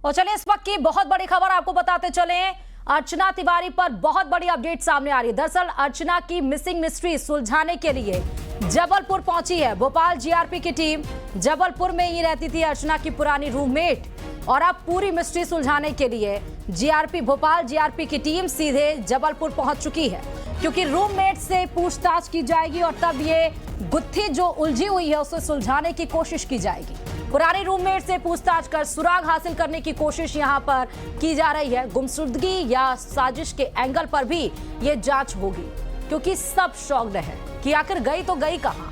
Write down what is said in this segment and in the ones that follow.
और चलिए इस वक्त की बहुत बड़ी खबर आपको बताते चले। अर्चना तिवारी पर बहुत बड़ी अपडेट सामने आ रही है। दरअसल अर्चना की मिसिंग मिस्ट्री सुलझाने के लिए जबलपुर पहुंची है भोपाल जीआरपी की टीम। जबलपुर में ही रहती थी अर्चना की पुरानी रूममेट और अब पूरी मिस्ट्री सुलझाने के लिए भोपाल जीआरपी की टीम सीधे जबलपुर पहुंच चुकी है, क्योंकि रूममेट से पूछताछ की जाएगी और तब ये गुत्थी जो उलझी हुई है उसे सुलझाने की कोशिश की जाएगी। पुराने रूममेट से पूछताछ कर सुराग हासिल करने की कोशिश यहां पर की जा रही है। गुमशुदगी या साजिश के एंगल पर भी ये जांच होगी, क्योंकि सब शॉक्ड है कि आखिर गई तो गई कहां।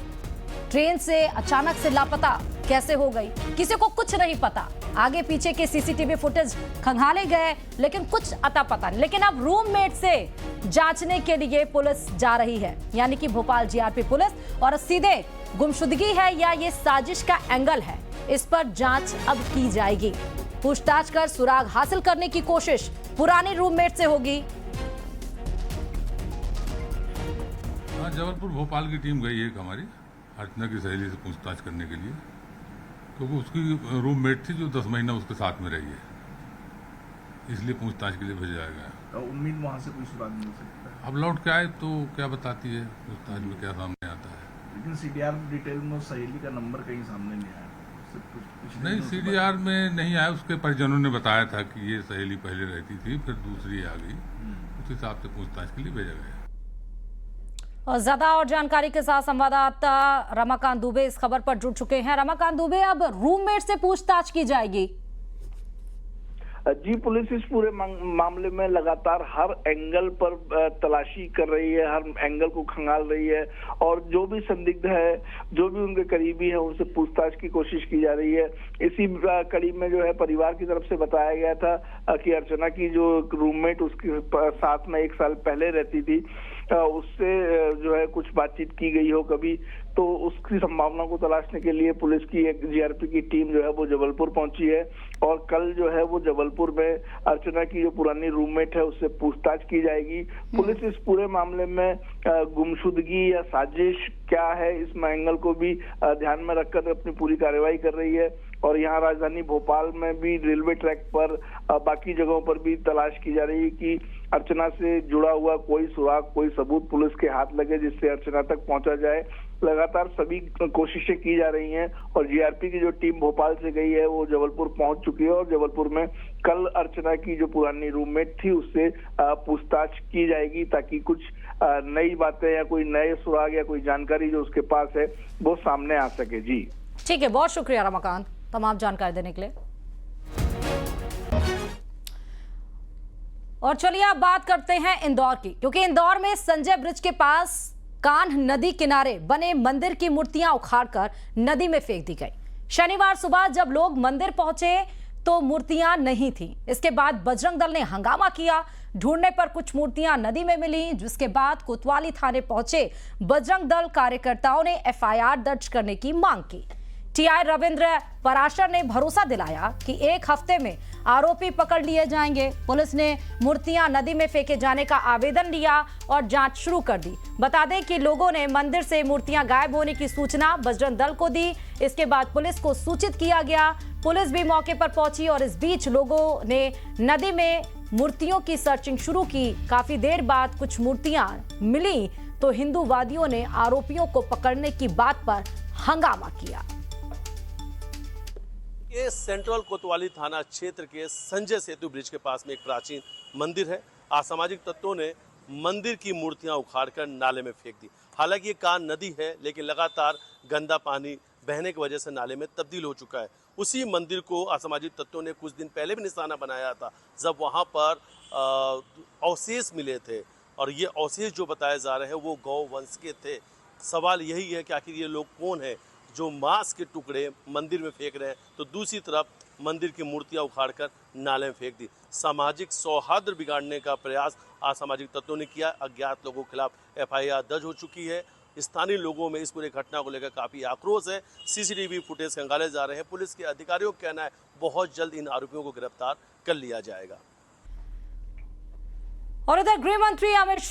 ट्रेन से अचानक से लापता कैसे हो गई, किसी को कुछ नहीं पता। आगे पीछे के सीसीटीवी फुटेज खंगाले गए लेकिन कुछ अता पता नहीं। लेकिन अब रूममेट से जांचने के लिए पुलिस जा रही है, यानी कि भोपाल जीआरपी पुलिस, और सीधे गुमशुदगी है या ये साजिश का एंगल है, इस पर जांच अब की जाएगी। पूछताछ कर सुराग हासिल करने की कोशिश पुरानी रूममेट से होगी। जबलपुर भोपाल की टीम गई है हमारी अर्चना की सहेली से पूछताछ करने के लिए, क्योंकि उसकी रूममेट थी जो 10 महीना उसके साथ में रही है, इसलिए पूछताछ के लिए भेजा जाएगा। तो उम्मीद वहाँ से कोई सुराग मिल सकता है। अब लौट के आए तो क्या बताती है, पूछताछ में क्या सामने आता है। लेकिन सीडीआर डिटेल में उस सहेली का नंबर कहीं सामने नहीं आया। नहीं, सीडीआर में नहीं आया। उसके परिजनों ने बताया था कि ये सहेली पहले रहती थी, फिर दूसरी आ गई, उस हिसाब से पूछताछ के लिए भेजा गया। और ज्यादा और जानकारी के साथ संवाददाता रमाकांत दुबे इस खबर पर जुड़ चुके हैं। रमाकांत दुबे, अब रूममेट से पूछताछ की जाएगी। जी, पुलिस इस पूरे मामले में लगातार हर एंगल पर तलाशी कर रही है, हर एंगल को खंगाल रही है और जो भी संदिग्ध है, जो भी उनके करीबी है, उनसे पूछताछ की कोशिश की जा रही है। इसी कड़ी में जो है परिवार की तरफ से बताया गया था कि अर्चना की जो रूममेट उसके साथ में 1 साल पहले रहती थी, उससे जो है कुछ बातचीत की गई हो कभी, तो उसकी संभावना को तलाशने के लिए पुलिस की एक जीआरपी की टीम जो है वो जबलपुर पहुंची है और कल जो है वो जबलपुर में अर्चना की जो पुरानी रूममेट है उससे पूछताछ की जाएगी। पुलिस इस पूरे मामले में गुमशुदगी या साजिश क्या है, इस एंगल को भी ध्यान में रखकर अपनी पूरी कार्रवाई कर रही है और यहाँ राजधानी भोपाल में भी रेलवे ट्रैक पर बाकी जगहों पर भी तलाश की जा रही है कि अर्चना से जुड़ा हुआ कोई सुराग, कोई सबूत पुलिस के हाथ लगे जिससे अर्चना तक पहुंचा जाए। लगातार सभी कोशिशें की जा रही हैं और जीआरपी की जो टीम भोपाल से गई है वो जबलपुर पहुंच चुकी है और जबलपुर में कल अर्चना की जो पुरानी रूममेट थी उससे पूछताछ की जाएगी, ताकि कुछ नई बातें या कोई नए सुराग या कोई जानकारी जो उसके पास है वो सामने आ सके। जी ठीक है, बहुत शुक्रिया रमाकांत तमाम जानकारी देने के लिए। और चलिए अब बात करते हैं इंदौर की, क्योंकि इंदौर में संजय ब्रिज के पास कान्ह नदी किनारे बने मंदिर की मूर्तियां उखाड़कर नदी में फेंक दी गई। शनिवार सुबह जब लोग मंदिर पहुंचे तो मूर्तियां नहीं थीं। इसके बाद बजरंग दल ने हंगामा किया। ढूंढने पर कुछ मूर्तियां नदी में मिली, जिसके बाद कोतवाली थाने पहुंचे बजरंग दल कार्यकर्ताओं ने एफआईआर दर्ज करने की मांग की। टीआई रविंद्र पराशर ने भरोसा दिलाया कि 1 हफ्ते में आरोपी पकड़ लिए जाएंगे। पुलिस ने मूर्तियां नदी में फेंके जाने का आवेदन लिया और जांच शुरू कर दी। बता दें कि लोगों ने मंदिर से मूर्तियां गायब होने की सूचना बजरंग दल को दी। इसके बाद पुलिस को सूचित किया गया। पुलिस भी मौके पर पहुंची और इस बीच लोगों ने नदी में मूर्तियों की सर्चिंग शुरू की। काफी देर बाद कुछ मूर्तियां मिली तो हिंदूवादियों ने आरोपियों को पकड़ने की बात पर हंगामा किया। ये सेंट्रल कोतवाली थाना क्षेत्र के संजय सेतु ब्रिज के पास में एक प्राचीन मंदिर है। असामाजिक तत्वों ने मंदिर की मूर्तियां उखाड़कर नाले में फेंक दी। हालांकि ये कान्ह नदी है, लेकिन लगातार गंदा पानी बहने की वजह से नाले में तब्दील हो चुका है। उसी मंदिर को असामाजिक तत्वों ने कुछ दिन पहले भी निशाना बनाया था, जब वहां पर अवशेष मिले थे और ये अवशेष जो बताए जा रहे हैं वो गौ वंश के थे। सवाल यही है कि आखिर ये लोग कौन है जो मांस के टुकड़े मंदिर में फेंक रहे हैं, तो दूसरी तरफ मंदिर की मूर्तियां उखाड़कर नाले में फेंक दी। सामाजिक सौहार्द बिगाड़ने का प्रयास असामाजिक तत्वों ने किया। अज्ञात लोगों के खिलाफ एफआईआर दर्ज हो चुकी है। स्थानीय लोगों में इस पूरी घटना को लेकर काफी आक्रोश है। सीसीटीवी फुटेज खंगाले जा रहे हैं। पुलिस के अधिकारियों का कहना है बहुत जल्द इन आरोपियों को गिरफ्तार कर लिया जाएगा। और इधर गृह मंत्री अमित शाह